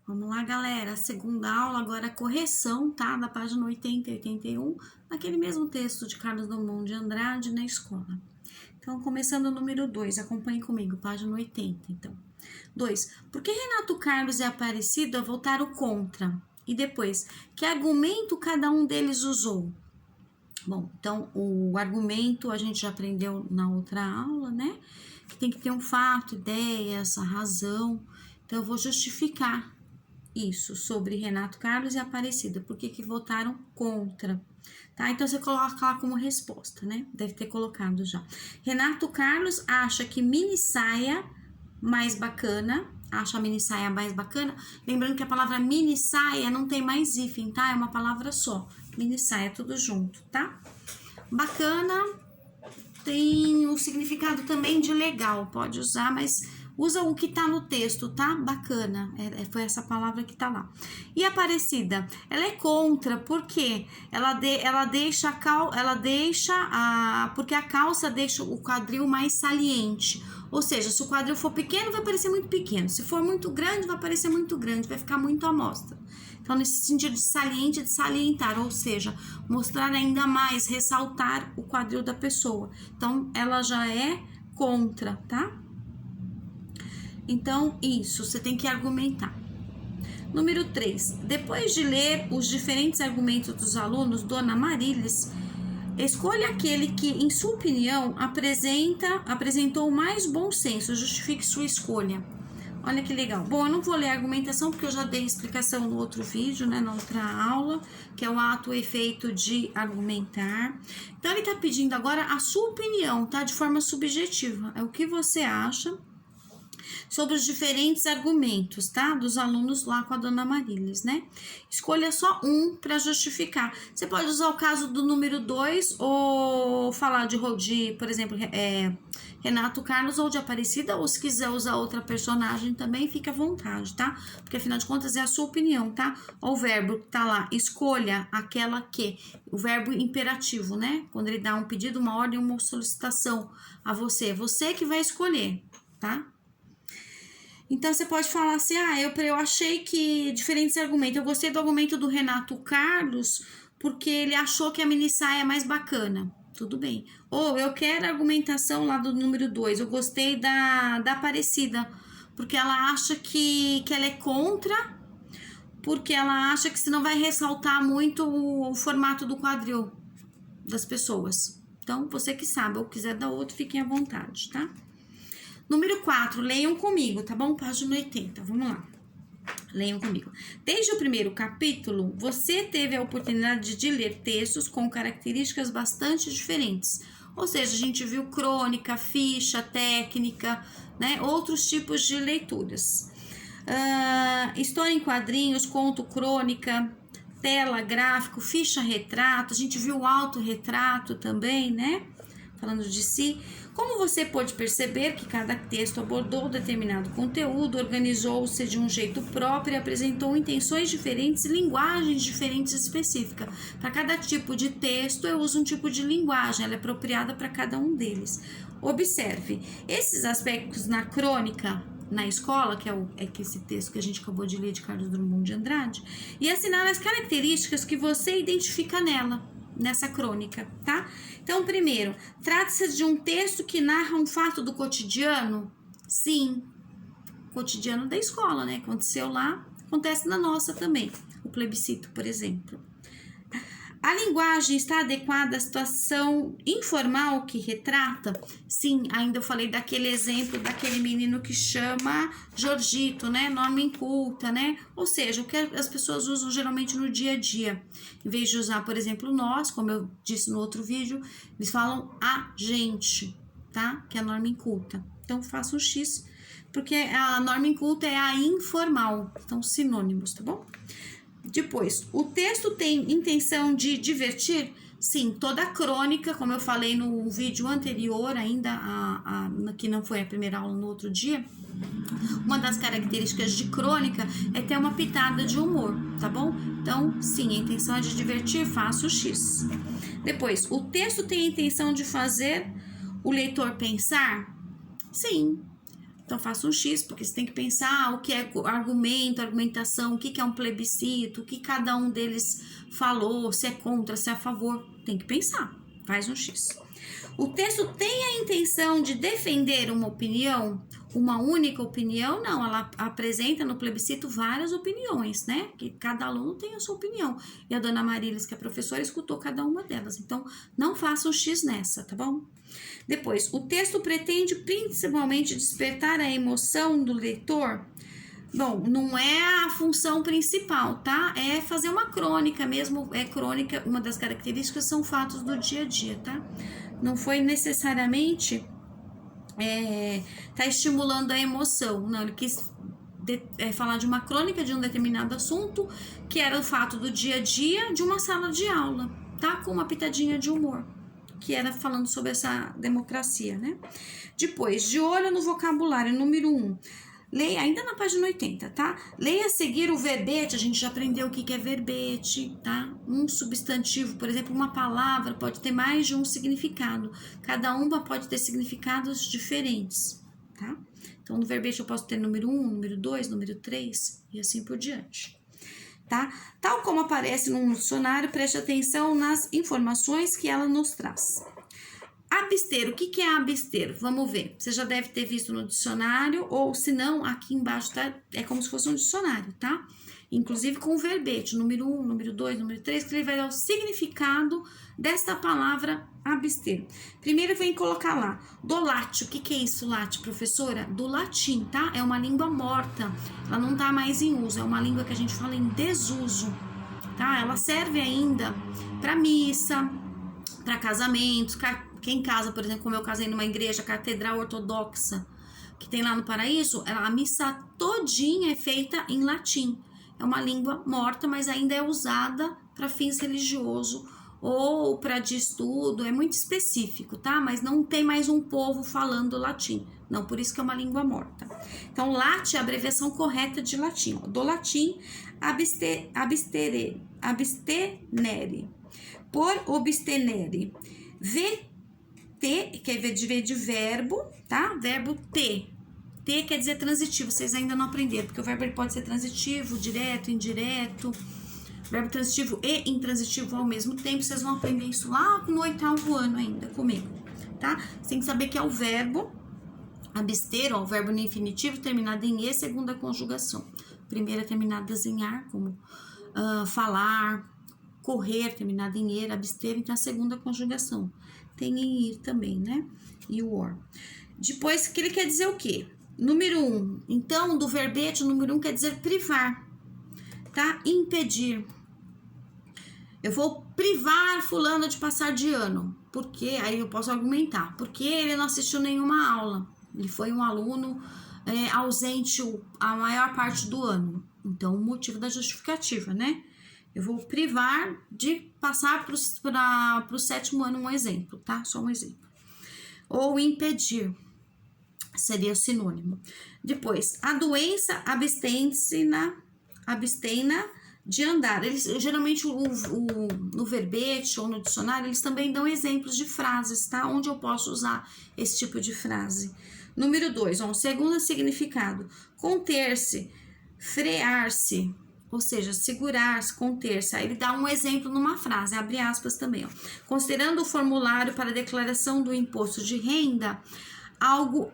Vamos lá, galera. A segunda aula agora é correção, tá? Da página 80 e 81, naquele mesmo texto de Carlos Drummond de Andrade na escola. Então, começando o número 2, acompanhe comigo, página 80, então. 2. Por que Renato Carlos e Aparecida votaram contra? E depois, que argumento cada um deles usou? Bom, então, o argumento a gente já aprendeu na outra aula, né? Que tem que ter um fato, ideias, a razão. Então, eu vou justificar isso sobre Renato Carlos e Aparecida. Por que votaram contra? Tá? Então, você coloca lá como resposta, né? Deve ter colocado já. Renato Carlos acha que mini saia mais bacana. Acha a mini saia mais bacana. Lembrando que a palavra mini saia não tem mais hífen, tá? É uma palavra só. Mini saia, tudo junto, tá? Bacana tem o significado também de legal. Pode usar, mas usa o que tá no texto, tá? Bacana. Foi essa palavra que tá lá. E Aparecida, ela é contra, porque porque a calça deixa o quadril mais saliente. Ou seja, se o quadril for pequeno, vai parecer muito pequeno. Se for muito grande, vai parecer muito grande, vai ficar muito à mostra. Então, nesse sentido de saliente, de salientar, ou seja, mostrar ainda mais, ressaltar o quadril da pessoa. Então, ela já é contra, tá? Então, isso, você tem que argumentar. Número 3. Depois de ler os diferentes argumentos dos alunos, Dona Marilis, escolha aquele que, em sua opinião, apresentou mais bom senso. Justifique sua escolha. Olha que legal. Bom, eu não vou ler a argumentação, porque eu já dei explicação no outro vídeo, né, na outra aula, que é o ato e efeito de argumentar. Então, ele tá pedindo agora a sua opinião, tá? De forma subjetiva. É o que você acha sobre os diferentes argumentos, tá? Dos alunos lá com a Dona Marilis, né? Escolha só um para justificar. Você pode usar o caso do número 2 ou falar de por exemplo, Renato Carlos ou de Aparecida, ou se quiser usar outra personagem também, fica à vontade, tá? Porque afinal de contas é a sua opinião, tá? Ó, o verbo que tá lá, escolha aquela que, o verbo imperativo, né? Quando ele dá um pedido, uma ordem, uma solicitação a você, é você que vai escolher, tá? Então, você pode falar assim, eu achei que diferentes argumentos. Eu gostei do argumento do Renato Carlos, porque ele achou que a mini saia é mais bacana. Tudo bem. Ou eu quero a argumentação lá do número 2. Eu gostei da Aparecida, porque ela acha que ela é contra, porque ela acha que senão vai ressaltar muito o formato do quadril das pessoas. Então, você que sabe, ou quiser dar outro, fiquem à vontade, tá? Número 4, leiam comigo, tá bom? Página 80, vamos lá. Leiam comigo. Desde o primeiro capítulo, você teve a oportunidade de ler textos com características bastante diferentes. Ou seja, a gente viu crônica, ficha, técnica, né? Outros tipos de leituras. História em quadrinhos, conto, crônica, tela, gráfico, ficha, retrato. A gente viu autorretrato também, né? Falando de si. Como você pode perceber que cada texto abordou determinado conteúdo, organizou-se de um jeito próprio e apresentou intenções diferentes e linguagens diferentes específicas. Para cada tipo de texto, eu uso um tipo de linguagem, ela é apropriada para cada um deles. Observe, esses aspectos na crônica, na escola, que é esse texto que a gente acabou de ler de Carlos Drummond de Andrade, e assinale as características que você identifica nessa crônica, tá? Então, primeiro, trata-se de um texto que narra um fato do cotidiano? Sim, cotidiano da escola, né? Aconteceu lá, acontece na nossa também. O plebiscito, por exemplo. A linguagem está adequada à situação informal que retrata? Sim, ainda eu falei daquele exemplo daquele menino que chama Jorgito, né? Norma inculta, né? Ou seja, o que as pessoas usam geralmente no dia a dia. Em vez de usar, por exemplo, nós, como eu disse no outro vídeo, eles falam a gente, tá? Que é a norma inculta. Então, faça um X, porque a norma inculta é a informal. Então, sinônimos, tá bom? Depois, o texto tem intenção de divertir? Sim, toda a crônica, como eu falei no vídeo anterior, ainda que não foi a primeira aula no outro dia, uma das características de crônica é ter uma pitada de humor, tá bom? Então, sim, a intenção é de divertir, faço o X. Depois, o texto tem a intenção de fazer o leitor pensar? Sim. Então, faça um X, porque você tem que pensar o que é argumento, argumentação, o que é um plebiscito, o que cada um deles falou, se é contra, se é a favor. Tem que pensar. Faz um X. O texto tem a intenção de defender uma opinião, uma única opinião? Não, ela apresenta no plebiscito várias opiniões, né? Que cada aluno tem a sua opinião. E a dona Marilis, que é professora, escutou cada uma delas. Então, não faça um X nessa, tá bom? Depois, o texto pretende principalmente despertar a emoção do leitor? Bom, não é a função principal, tá? É fazer uma crônica mesmo, crônica, uma das características são fatos do dia a dia, tá? Não foi necessariamente tá estimulando a emoção, não, ele quis falar de uma crônica de um determinado assunto, que era o fato do dia a dia de uma sala de aula, tá? Com uma pitadinha de humor, que era falando sobre essa democracia, né? Depois, de olho no vocabulário, número 1. Leia, ainda na página 80, tá? Leia a seguir o verbete, a gente já aprendeu o que é verbete, tá? Um substantivo, por exemplo, uma palavra pode ter mais de um significado. Cada uma pode ter significados diferentes, tá? Então, no verbete eu posso ter número 1, número 2, número 3 e assim por diante, tá? Tal como aparece no dicionário, preste atenção nas informações que ela nos traz. Abster, o que é abster? Vamos ver. Você já deve ter visto no dicionário, ou se não, aqui embaixo tá, é como se fosse um dicionário, tá? Inclusive com o verbete, número 1, número 2, número 3, que ele vai dar o significado desta palavra abster. Primeiro vem colocar lá, do late. O que é isso, late, professora? Do latim, tá? É uma língua morta, ela não tá mais em uso, é uma língua que a gente fala em desuso, tá? Ela serve ainda para missa, para casamentos, quem casa, por exemplo, como eu casei numa igreja catedral ortodoxa, que tem lá no Paraíso, a missa todinha é feita em latim. É uma língua morta, mas ainda é usada para fins religiosos ou para de estudo, é muito específico, tá? Mas não tem mais um povo falando latim. Não, por isso que é uma língua morta. Então, late é a abreviação correta de latim. Do latim, abstenere. Por obstenere. Que é de verbo, tá? Verbo ter. Ter quer dizer transitivo, vocês ainda não aprenderam, porque o verbo ele pode ser transitivo, direto, indireto, verbo transitivo e intransitivo ao mesmo tempo. Vocês vão aprender isso lá no 8º ano ainda comigo, tá? Você tem que saber que é o verbo abster, ó, o verbo no infinitivo terminado em e, segunda conjugação. Primeira terminada em ar, como falar, correr, terminado em er, abster, então a segunda conjugação. Tem em ir também, né? E o or. Depois, que ele quer dizer o quê? Número 1. Então, do verbete, o número 1 quer dizer privar, tá? Impedir. Eu vou privar fulano de passar de ano. Por quê? Aí eu posso argumentar. Porque ele não assistiu nenhuma aula. Ele foi um aluno ausente a maior parte do ano. Então, o motivo da justificativa, né? Eu vou privar de passar para o 7º ano, um exemplo, tá? Só um exemplo. Ou impedir, seria o sinônimo. Depois, a doença abstena de andar. Eles, geralmente, no verbete ou no dicionário, eles também dão exemplos de frases, tá? Onde eu posso usar esse tipo de frase. Número 2, ó, segundo significado, conter-se, frear-se, ou seja, segurar-se, conter-se. Aí ele dá um exemplo numa frase, abre aspas também, ó. Considerando o formulário para declaração do imposto de renda algo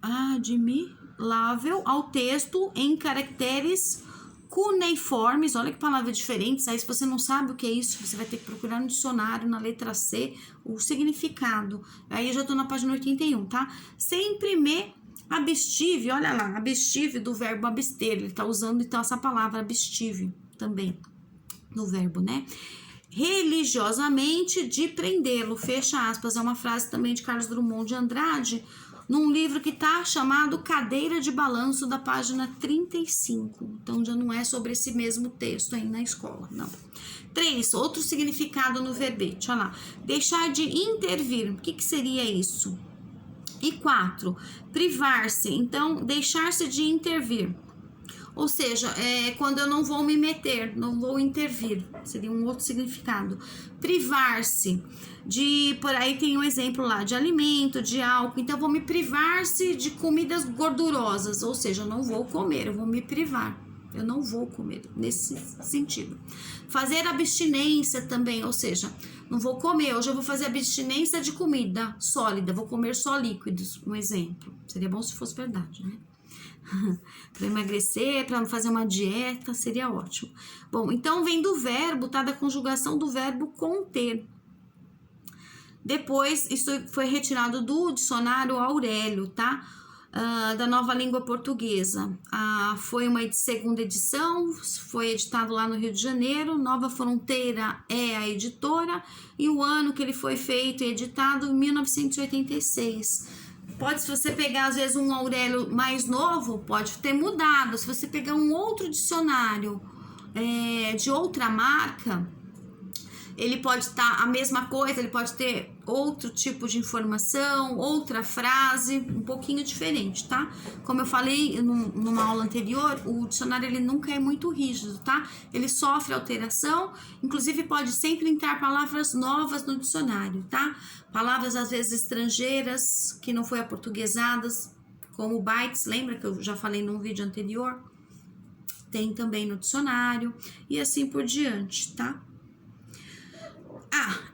admirável ao texto em caracteres cuneiformes, olha que palavras diferentes. Aí, se você não sabe o que é isso, você vai ter que procurar no dicionário, na letra C, o significado. Aí eu já tô na página 81, tá? Sempre me abstive, olha lá, abstive do verbo abster, ele tá usando então essa palavra abstive também no verbo, né? Religiosamente de prendê-lo, fecha aspas, é uma frase também de Carlos Drummond de Andrade, num livro que tá chamado Cadeira de Balanço, da página 35. Então, já não é sobre esse mesmo texto aí na escola, não. 3, outro significado no verbete, olha lá. Deixar de intervir, o que seria isso? E 4, privar-se, então, deixar-se de intervir. Ou seja, é quando eu não vou me meter, não vou intervir, seria um outro significado. Privar-se de, por aí tem um exemplo lá, de alimento, de álcool, então eu vou me privar-se de comidas gordurosas, ou seja, eu não vou comer, eu vou me privar. Eu não vou comer, nesse sentido. Fazer abstinência também, ou seja, não vou comer, hoje eu vou fazer abstinência de comida sólida, vou comer só líquidos, um exemplo. Seria bom se fosse verdade, né? Para emagrecer, para fazer uma dieta, seria ótimo. Bom, então vem do verbo, tá? Da conjugação do verbo conter. Depois, isso foi retirado do dicionário Aurélio, tá? Da Nova Língua Portuguesa. Foi uma segunda edição, foi editado lá no Rio de Janeiro. Nova Fronteira é a editora e o ano que ele foi feito e editado, em 1986. Pode, se você pegar às vezes um Aurélio mais novo, pode ter mudado. Se você pegar um outro dicionário de outra marca, ele pode estar a mesma coisa, ele pode ter outro tipo de informação, outra frase, um pouquinho diferente, tá? Como eu falei numa aula anterior, o dicionário ele nunca é muito rígido, tá? Ele sofre alteração, inclusive pode sempre entrar palavras novas no dicionário, tá? Palavras às vezes estrangeiras que não foi aportuguesadas, como bytes, lembra que eu já falei num vídeo anterior? Tem também no dicionário e assim por diante, tá?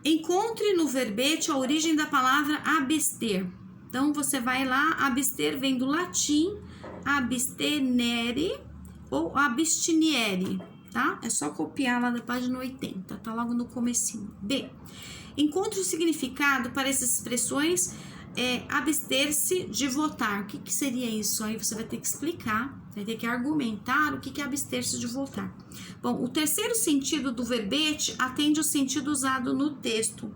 Encontre no verbete a origem da palavra abster. Então, você vai lá, abster vem do latim abstenere ou abstiniere, tá? É só copiar lá da página 80, tá logo no comecinho. B. Encontre o significado para essas expressões abster-se de votar. O que seria isso? Aí você vai ter que explicar, vai ter que argumentar o que é abster-se de votar. Bom, o terceiro sentido do verbete atende o sentido usado no texto.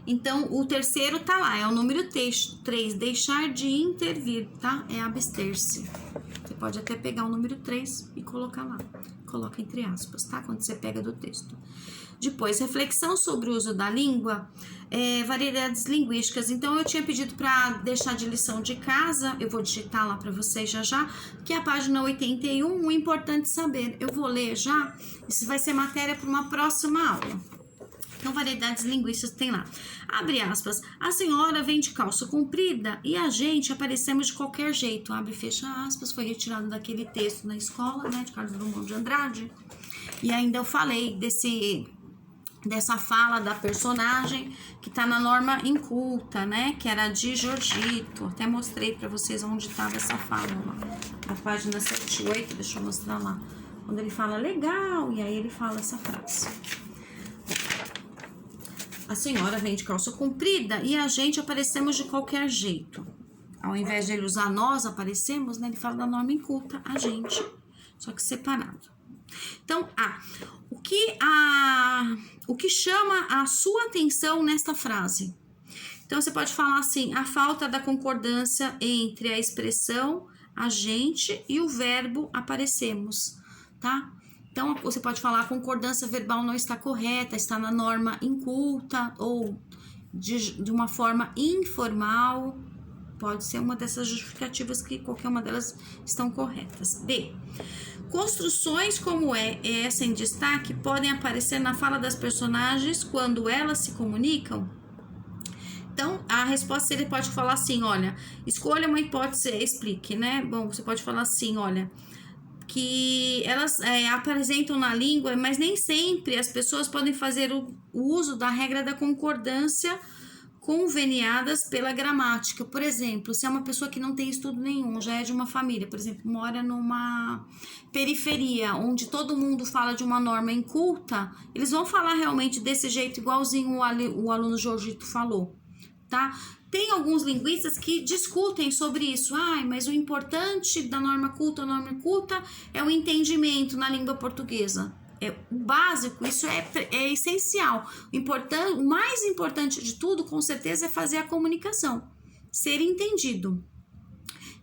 Então, o terceiro tá lá, é o número 3, deixar de intervir, tá? É abster-se. Você pode até pegar o número 3 e colocar lá. Coloca entre aspas, tá? Quando você pega do texto. Depois, reflexão sobre o uso da língua, variedades linguísticas. Então, eu tinha pedido para deixar de lição de casa, eu vou digitar lá para vocês já, que é a página 81, o importante saber. Eu vou ler já, isso vai ser matéria para uma próxima aula. Então, variedades linguísticas tem lá. Abre aspas. A senhora vem de calça comprida e a gente aparecemos de qualquer jeito. Abre e fecha aspas. Foi retirado daquele texto na escola, né, de Carlos Drummond de Andrade. E ainda eu falei dessa fala da personagem que tá na norma inculta, né? Que era de Jorgito. Até mostrei para vocês onde estava essa fala lá. Na página 78, deixa eu mostrar lá. Quando ele fala legal, e aí ele fala essa frase. A senhora vem de calça comprida e a gente aparecemos de qualquer jeito. Ao invés de ele usar nós aparecemos, né? Ele fala da norma inculta, a gente. Só que separado. Então, o que chama a sua atenção nesta frase? Então, você pode falar assim, a falta da concordância entre a expressão a gente e o verbo aparecemos, tá? Então, você pode falar a concordância verbal não está correta, está na norma inculta ou de uma forma informal. Pode ser uma dessas justificativas que qualquer uma delas estão corretas. B. Construções como essa em destaque podem aparecer na fala das personagens quando elas se comunicam. Então, a resposta seria, pode falar assim, olha, escolha uma hipótese, explique, né? Bom, você pode falar assim, olha, que elas apresentam na língua, mas nem sempre as pessoas podem fazer o uso da regra da concordância conveniadas pela gramática. Por exemplo, se é uma pessoa que não tem estudo nenhum, já é de uma família, por exemplo, mora numa periferia, onde todo mundo fala de uma norma inculta, eles vão falar realmente desse jeito, igualzinho o aluno Jorgito falou, tá? Tem alguns linguistas que discutem sobre isso. Mas o importante da norma culta, é o entendimento na língua portuguesa. O básico, isso é essencial. O mais importante de tudo, com certeza, é fazer a comunicação, ser entendido.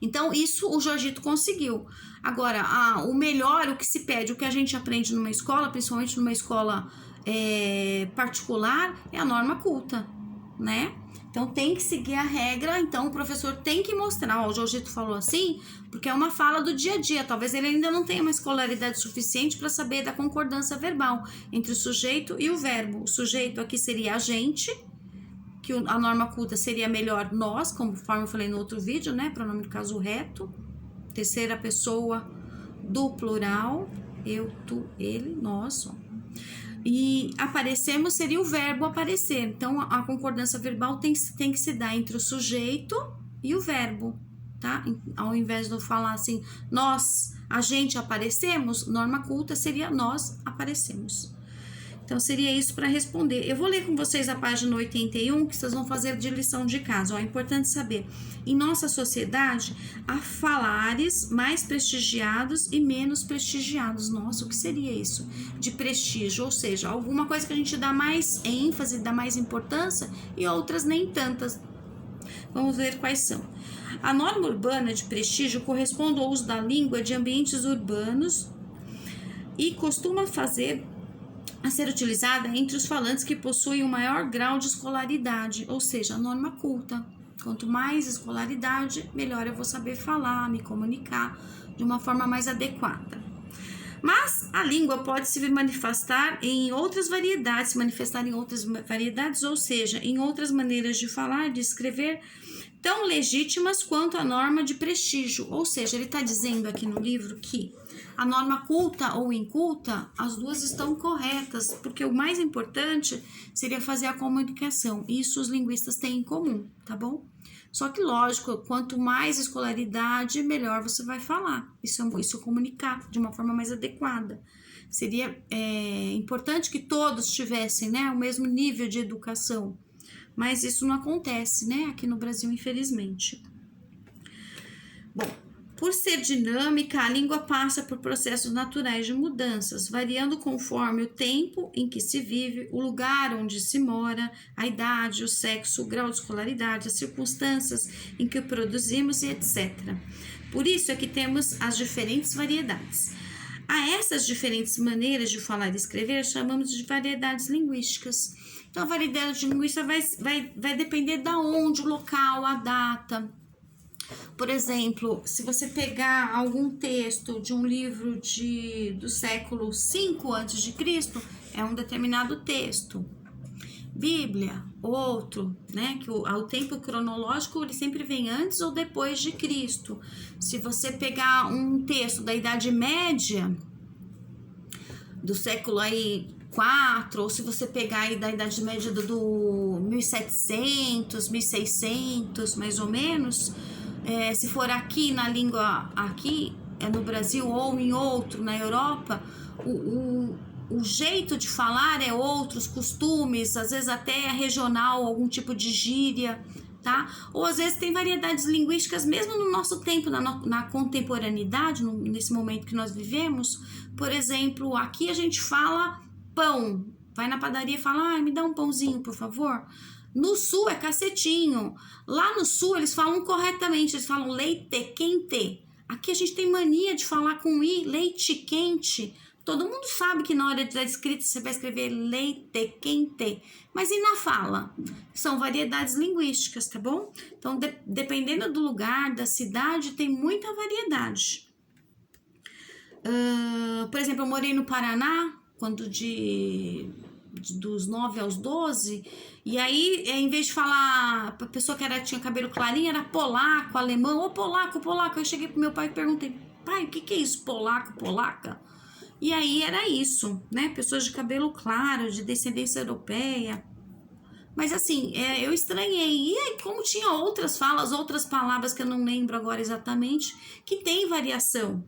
Então, isso o Jorgito conseguiu. Agora, o melhor, o que se pede, o que a gente aprende numa escola, principalmente numa escola particular, é a norma culta, né? Então, tem que seguir a regra. Então, o professor tem que mostrar. Ó, o Jorgito falou assim, porque é uma fala do dia a dia. Talvez ele ainda não tenha uma escolaridade suficiente para saber da concordância verbal entre o sujeito e o verbo. O sujeito aqui seria a gente, que a norma culta seria melhor nós, conforme eu falei no outro vídeo, né? Pronome do caso reto. Terceira pessoa do plural. Eu, tu, ele, nós, ó. E aparecemos seria o verbo aparecer. Então, a concordância verbal tem que se dar entre o sujeito e o verbo, tá? Ao invés de eu falar assim, nós, a gente aparecemos, norma culta seria nós aparecemos. Então, seria isso para responder. Eu vou ler com vocês a página 81, que vocês vão fazer de lição de casa. Ó, é importante saber. Em nossa sociedade, há falares mais prestigiados e menos prestigiados. Nossa, o que seria isso? De prestígio, ou seja, alguma coisa que a gente dá mais ênfase, dá mais importância, e outras nem tantas. Vamos ver quais são. A norma urbana de prestígio corresponde ao uso da língua de ambientes urbanos e costuma a ser utilizada entre os falantes que possuem um maior grau de escolaridade, ou seja, a norma culta. Quanto mais escolaridade, melhor eu vou saber falar, me comunicar de uma forma mais adequada. Mas a língua pode se manifestar em outras variedades, ou seja, em outras maneiras de falar, de escrever, tão legítimas quanto a norma de prestígio. Ou seja, ele está dizendo aqui no livro que a norma culta ou inculta, as duas estão corretas, porque o mais importante seria fazer a comunicação. Isso os linguistas têm em comum, tá bom? Só que, lógico, quanto mais escolaridade, melhor você vai falar. Isso comunicar de uma forma mais adequada. Seria importante que todos tivessem, né, o mesmo nível de educação. Mas isso não acontece, né, aqui no Brasil, infelizmente. Bom, por ser dinâmica, a língua passa por processos naturais de mudanças, variando conforme o tempo em que se vive, o lugar onde se mora, a idade, o sexo, o grau de escolaridade, as circunstâncias em que o produzimos e etc. Por isso é que temos as diferentes variedades. A essas diferentes maneiras de falar e escrever chamamos de variedades linguísticas. Então, a variedade linguística vai depender da onde, o local, a data. Por exemplo, se você pegar algum texto de um livro do século V a.C., é um determinado texto. Bíblia, outro, né? Que o tempo cronológico ele sempre vem antes ou depois de Cristo. Se você pegar um texto da Idade Média, do século aí 4, ou se você pegar aí da Idade Média do 1700, 1600, mais ou menos, se for aqui na língua, aqui no Brasil ou em outro, na Europa, o jeito de falar é outro, os costumes, às vezes até regional, algum tipo de gíria, tá? Ou às vezes tem variedades linguísticas, mesmo no nosso tempo, na contemporaneidade, nesse momento que nós vivemos. Por exemplo, aqui a gente fala pão, vai na padaria e fala, me dá um pãozinho, por favor. No sul é cacetinho. Lá no sul eles falam corretamente, eles falam leite quente. Aqui a gente tem mania de falar com i, leite quente. Todo mundo sabe que na hora da escrita você vai escrever leite quente. Mas e na fala? São variedades linguísticas, tá bom? Então, dependendo do lugar, da cidade, tem muita variedade. Por exemplo, eu morei no Paraná, quando dos 9 aos 12, e aí, em vez de falar pra pessoa que tinha cabelo clarinho, era polaco, alemão, ou polaco. Eu cheguei pro meu pai e perguntei, pai, o que é isso, polaco, polaca? E aí era isso, né? Pessoas de cabelo claro, de descendência europeia. Mas assim, eu estranhei. E aí, como tinha outras falas, outras palavras que eu não lembro agora exatamente, que tem variação.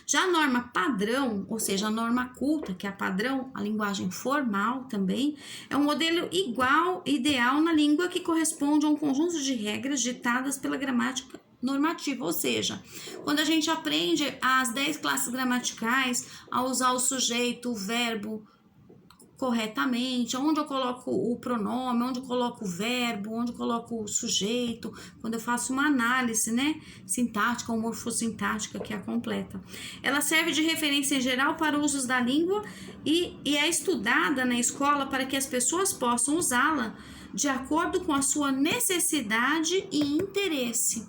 Já a norma padrão, ou seja, a norma culta, que é a padrão, a linguagem formal também, é um modelo ideal na língua que corresponde a um conjunto de regras ditadas pela gramática normativa, ou seja, quando a gente aprende as 10 classes gramaticais, a usar o sujeito, o verbo, corretamente, onde eu coloco o pronome, onde eu coloco o verbo, onde eu coloco o sujeito, quando eu faço uma análise, né, sintática ou morfossintática, que é a completa. Ela serve de referência em geral para usos da língua e é estudada na escola para que as pessoas possam usá-la de acordo com a sua necessidade e interesse.